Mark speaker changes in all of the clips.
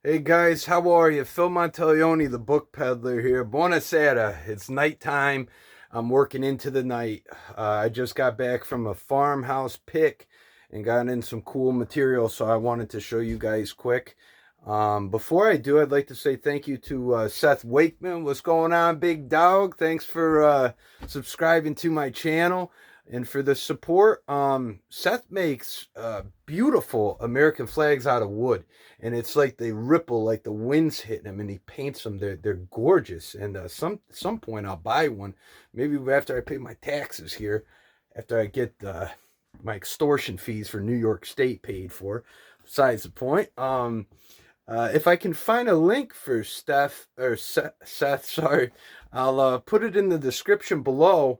Speaker 1: Hey guys, how are you? Phil Monteleone, the book peddler here. Buonasera. It's nighttime. I'm working into the night. I just got back from a farmhouse pick and got in some cool material, so I wanted to show you guys quick. Before I do, I'd like to say thank you to Seth Wakeman. What's going on, big dog? Thanks for subscribing to my channel and for the support. Seth makes beautiful American flags out of wood, and it's like they ripple like the wind's hitting them, and he paints them. They're gorgeous, and some point I'll buy one. Maybe after I pay my taxes here, after I get my extortion fees for New York State paid for. Besides the point. If I can find a link for Seth, sorry, I'll put it in the description below.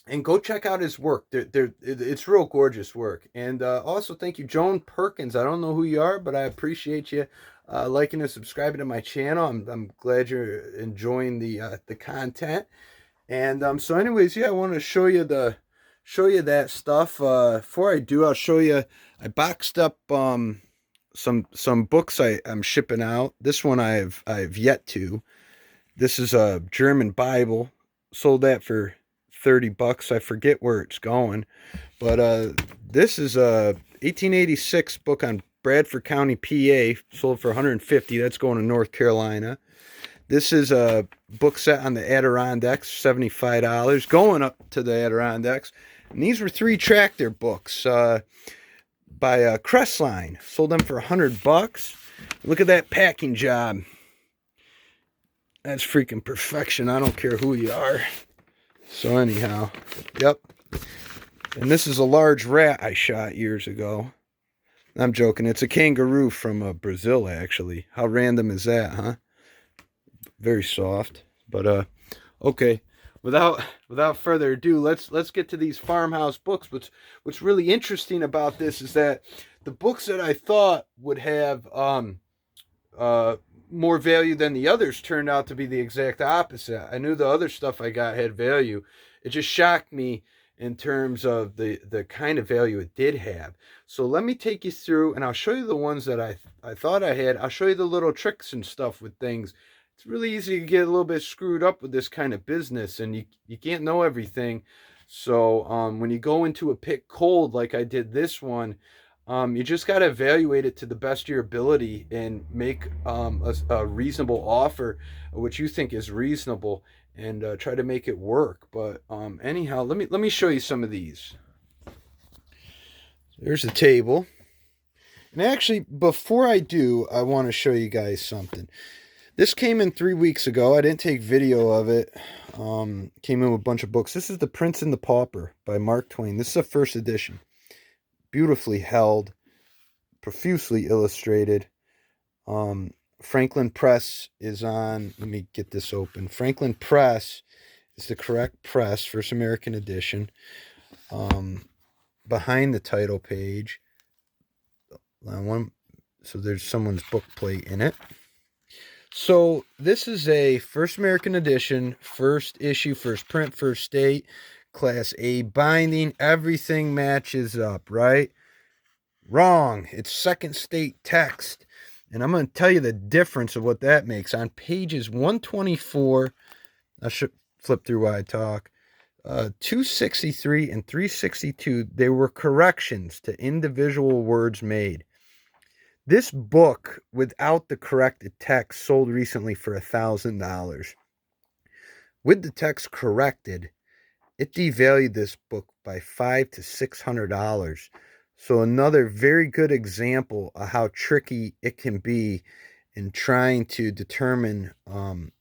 Speaker 1: And go check out his work. It's real gorgeous work. And also, thank you, Joan Perkins. I don't know who you are, but I appreciate you liking and subscribing to my channel. I'm glad you're enjoying the content. And so, anyways, yeah, I want to show you that stuff. Before I do, I'll show you. I boxed up some books I'm shipping out. This one I've yet to. This is a German Bible. Sold that for $30. I forget where it's going, but this is a 1886 book on Bradford County, PA, sold for $150. That's going to North Carolina. This is a book set on the Adirondacks, $75, going up to the Adirondacks. And these were 3 tractor books by Crestline. Sold them for $100. Look at that packing job. That's freaking perfection. I don't care who you are. So anyhow, yep. And this is a large rat I shot years ago. I'm joking. It's a kangaroo from Brazil, actually. How random is that, huh? Very soft. But okay. Without further ado, let's get to these farmhouse books. What's really interesting about this is that the books that I thought would have more value than the others turned out to be the exact opposite. I knew the other stuff I got had value. It just shocked me in terms of the kind of value it did have. So let me take you through, and I'll show you the ones that I thought I had. I'll show you the little tricks and stuff with things. It's really easy to get a little bit screwed up with this kind of business, and you can't know everything. So when you go into a pick cold like I did this one, you just got to evaluate it to the best of your ability and make a reasonable offer, which you think is reasonable, and try to make it work. But anyhow, let me show you some of these. There's the table. And actually, before I do, I want to show you guys something. This came in 3 weeks ago. I didn't take video of it. Came in with a bunch of books. This is The Prince and the Pauper by Mark Twain. This is a first edition. Beautifully held, profusely illustrated. Franklin Press is on. Let me get this open. Franklin Press is the correct press, first American edition. Behind the title page, so there's someone's book plate in it. So this is a first American edition, first issue, first print, first state, Class A binding. Everything matches up, right? Wrong. It's second state text. And I'm going to tell you the difference of what that makes. On pages 124, I should flip through while I talk, 263 and 362, they were corrections to individual words made. This book, without the corrected text, sold recently for $1,000. With the text corrected, it devalued this book by $500 to $600. So another very good example of how tricky it can be in trying to determine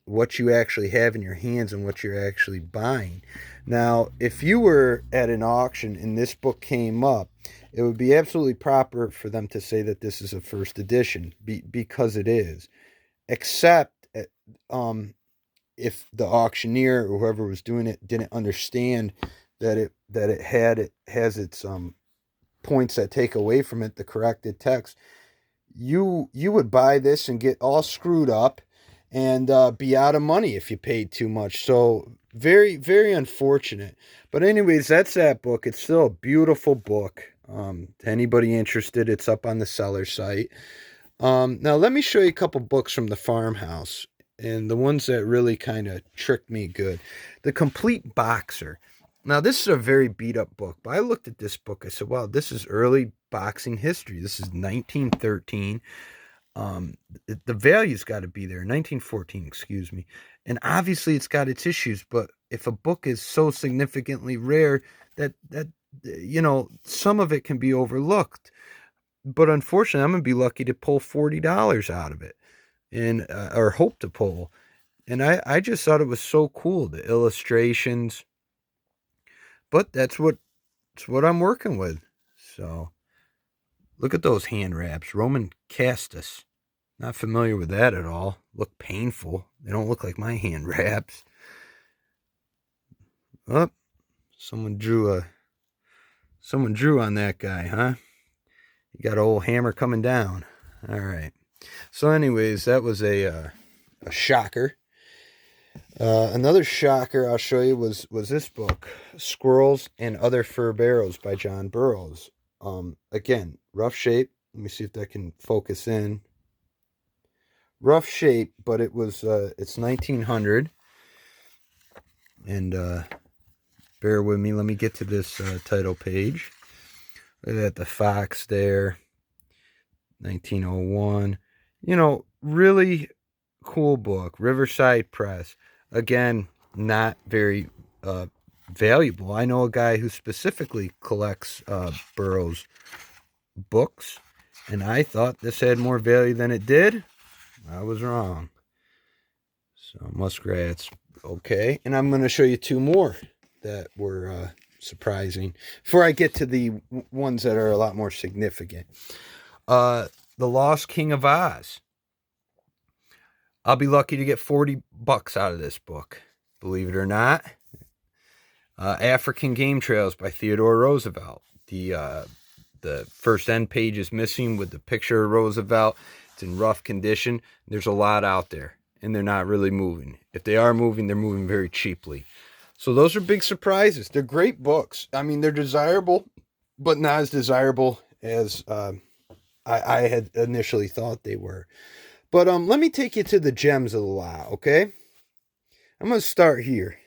Speaker 1: what you actually have in your hands and what you're actually buying. Now, if you were at an auction and this book came up, it would be absolutely proper for them to say that this is a first edition, because it is. Except if the auctioneer or whoever was doing it didn't understand that it has its points that take away from it, the corrected text, you would buy this and get all screwed up and be out of money if you paid too much. So very, very unfortunate. But anyways, that's that book. It's still a beautiful book. To anybody interested, it's up on the seller site. Now let me show you a couple books from the Farmhouse, and the ones that really kind of tricked me good. The Complete Boxer. Now this is a very beat up book, but I looked at this book. I said, wow, this is early boxing history. This is 1913. The value's got to be there. 1914, excuse me. And obviously it's got its issues, but if a book is so significantly rare that some of it can be overlooked. But unfortunately, I'm gonna be lucky to pull $40 out of it, and or hope to pull. And I just thought it was so cool, the illustrations. But it's what I'm working with. So look at those hand wraps, Roman Castus. Not familiar with that at all. Look painful. They don't look like my hand wraps. Oh, someone drew on that guy, huh? You got an old hammer coming down. All right. So anyways, that was a shocker. Another shocker I'll show you was this book, Squirrels and Other Fur Barrows by John Burroughs. Again, rough shape. Let me see if that can focus in. Rough shape, but it's 1900. And bear with me. Let me get to this title page. Look at the fox there. 1901. Really cool book. Riverside Press. Again, not very valuable. I know a guy who specifically collects Burroughs books, and I thought this had more value than it did. I was wrong. So muskrats, okay. And I'm going to show you two more that were surprising before I get to the ones that are a lot more significant. The Lost King of Oz. I'll be lucky to get $40 out of this book, believe it or not. African Game Trails by Theodore Roosevelt. The first end page is missing with the picture of Roosevelt. It's in rough condition. There's a lot out there, and they're not really moving. If they are moving, they're moving very cheaply. So those are big surprises. They're great books. I mean, they're desirable, but not as desirable as I had initially thought they were. But let me take you to the gems of the lot, okay? I'm going to start here.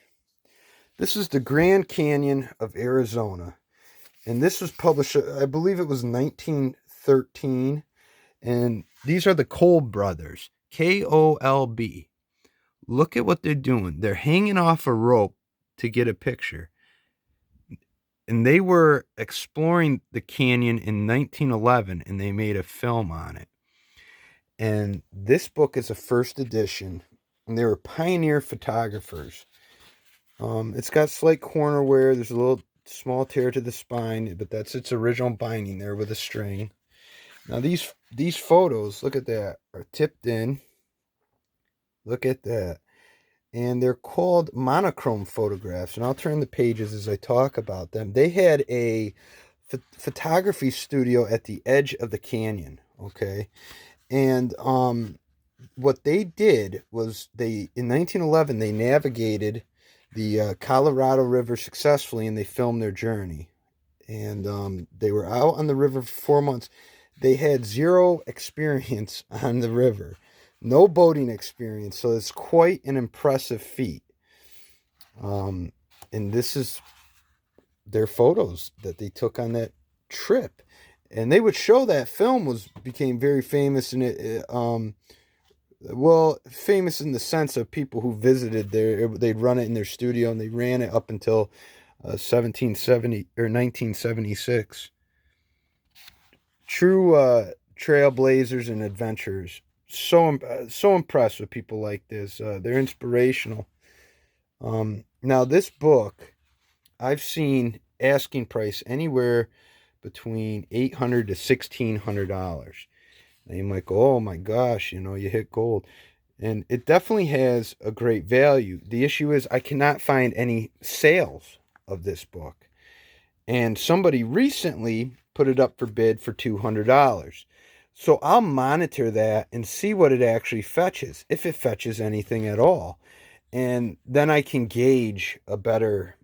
Speaker 1: This is the Grand Canyon of Arizona. And this was published, I believe it was 1913. And these are the Kolb brothers, Kolb. Look at what they're doing. They're hanging off a rope to get a picture. And they were exploring the canyon in 1911, and they made a film on it. And this book is a first edition, and they were pioneer photographers. It's got slight corner wear. There's a little small tear to the spine, but that's its original binding there with a string. Now these photos, look at that, are tipped in. Look at that. And they're called monochrome photographs. And I'll turn the pages as I talk about them. They had a photography studio at the edge of the canyon, okay? And what they did was in 1911, they navigated the Colorado River successfully, and they filmed their journey. And they were out on the river for 4 months. They had zero experience on the river, no boating experience. So it's quite an impressive feat. And this is their photos that they took on that trip. And they would show that film became very famous, and famous in the sense of people who visited there. They'd run it in their studio, and they ran it up until 1770 or 1976. True trailblazers and adventurers. So impressed with people like this. They're inspirational. Now this book, I've seen asking price anywhere between $800 to $1,600. Now you might go, oh my gosh, you hit gold. And it definitely has a great value. The issue is I cannot find any sales of this book. And somebody recently put it up for bid for $200. So I'll monitor that and see what it actually fetches, if it fetches anything at all. And then I can gauge a better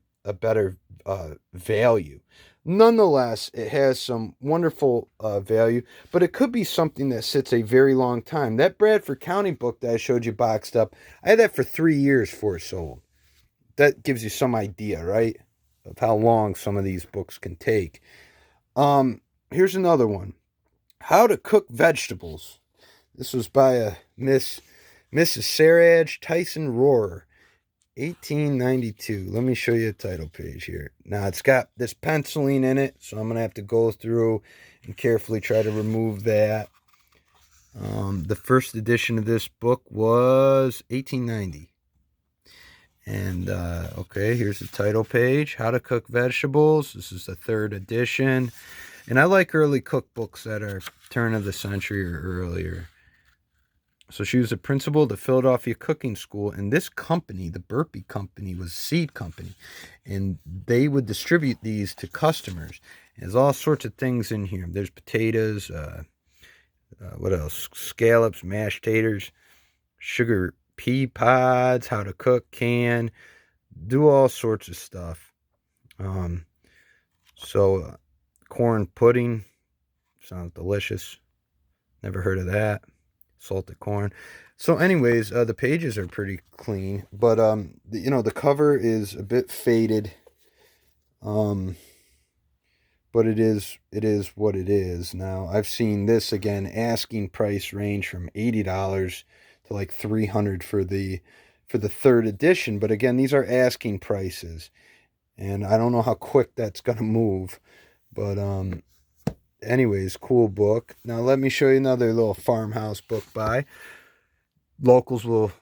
Speaker 1: value. Nonetheless, it has some wonderful value, but it could be something that sits a very long time. That Bradford County book that I showed you boxed up, I had that for 3 years before it sold. That gives you some idea, right, of how long some of these books can take. Here's another one. How to Cook Vegetables. This was by a Mrs. Saraj Tyson Rohrer, 1892. Let me show you the title page here. Now, it's got this penciling in it, so I'm going to have to go through and carefully try to remove that. The first edition of this book was 1890. And, okay, here's the title page. How to Cook Vegetables. This is the third edition. And I like early cookbooks that are turn of the century or earlier. So she was a principal of the Philadelphia Cooking School, and this company, the Burpee Company, was a seed company, and they would distribute these to customers. There's all sorts of things in here. There's potatoes, what else? Scallops, mashed taters, sugar pea pods, how to cook, can, do all sorts of stuff. Corn pudding, sounds delicious. Never heard of that. Salted corn. So anyways, the pages are pretty clean, but the cover is a bit faded. But it is what it is. Now, I've seen this again, asking price range from $80 to like $300 for the third edition, but again, these are asking prices. And I don't know how quick that's going to move, but anyways, cool book. Now let me show you another little Farmhouse book by. Locals will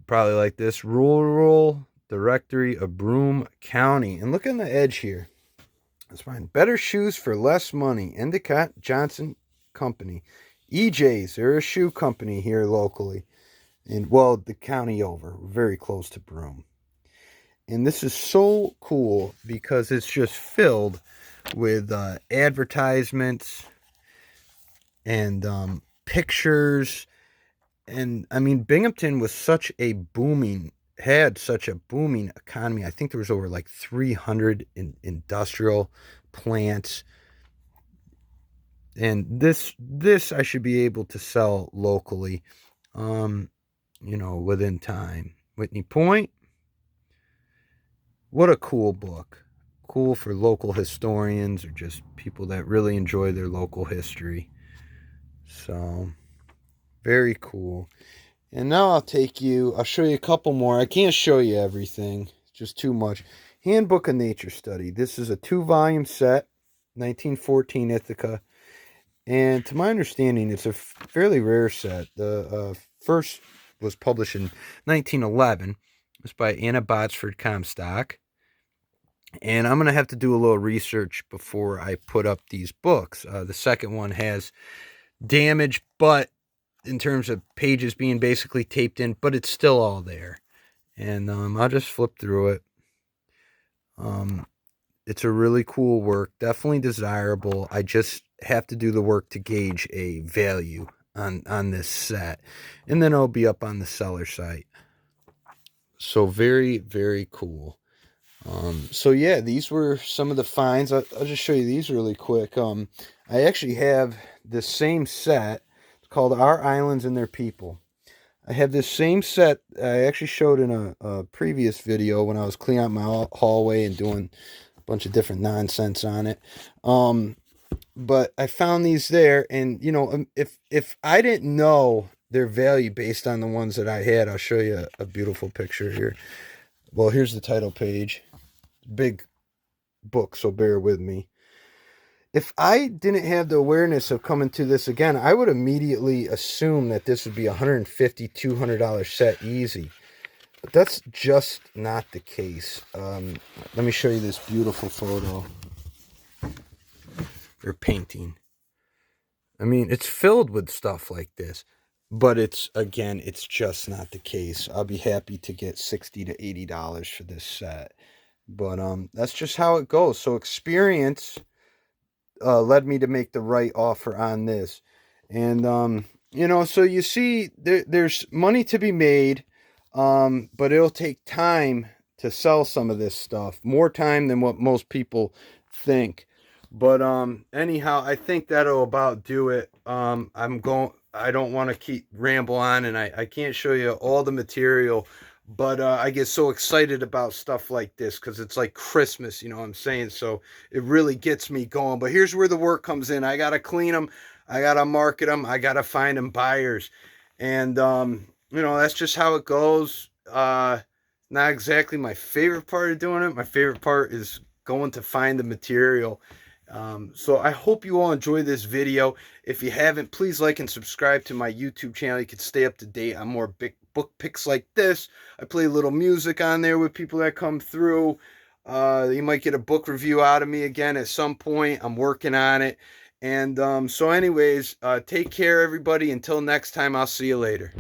Speaker 1: probably like this. Rural Directory of Broome County. And look on the edge here. That's fine. Better shoes for less money. Endicott Johnson Company. EJ's. They're a shoe company here locally. And, well, the county over. Very close to Broome. And this is so cool because it's just filled with advertisements and pictures. And I mean, Binghamton was had such a booming economy. I think there was over like 300 industrial plants. And this I should be able to sell locally, within time. Whitney Point. What a cool book. Cool for local historians or just people that really enjoy their local history. So, very cool. And now I'll show you a couple more. I can't show you everything. It's just too much. Handbook of Nature Study. This is a 2-volume set, 1914 Ithaca. And to my understanding, it's a fairly rare set. The first was published in 1911. It's by Anna Botsford Comstock. And I'm going to have to do a little research before I put up these books. The second one has damage, but in terms of pages being basically taped in, but it's still all there. And I'll just flip through it. It's a really cool work, definitely desirable. I just have to do the work to gauge a value on this set. And then it'll be up on the seller site. So very, very cool. So yeah, these were some of the finds. I'll just show you these really quick. I actually have this same set. It's called Our Islands and Their People. I have this same set I actually showed in a previous video when I was cleaning out my hallway and doing a bunch of different nonsense on it. But I found these there, and if I didn't know their value based on the ones that I had, I'll show you a beautiful picture here. Well, here's the title page. Big book, so bear with me. If I didn't have the awareness of coming to this again, I would immediately assume that this would be a $150, $200 set easy. But that's just not the case. Let me show you this beautiful photo. Or painting. I mean, it's filled with stuff like this. But it's just not the case. I'll be happy to get $60 to $80 for this set. But that's just how it goes. So experience led me to make the right offer on this. And, so you see there's money to be made, but it'll take time to sell some of this stuff. More time than what most people think. But anyhow, I think that'll about do it. I don't want to keep ramble on, and I can't show you all the material, but I get so excited about stuff like this because it's like Christmas, you know what I'm saying? So it really gets me going. But here's where the work comes in. I gotta clean them, I gotta market them, I gotta find them buyers, and that's just how it goes. Not exactly my favorite part of doing it. My favorite part is going to find the material. So I hope you all enjoy this video. If you haven't, please like and subscribe to my YouTube channel. You can stay up to date on more big book picks like this. I play a little music on there with people that come through. You might get a book review out of me again at some point. I'm working on it. And so anyways, take care, everybody. Until next time, I'll see you later.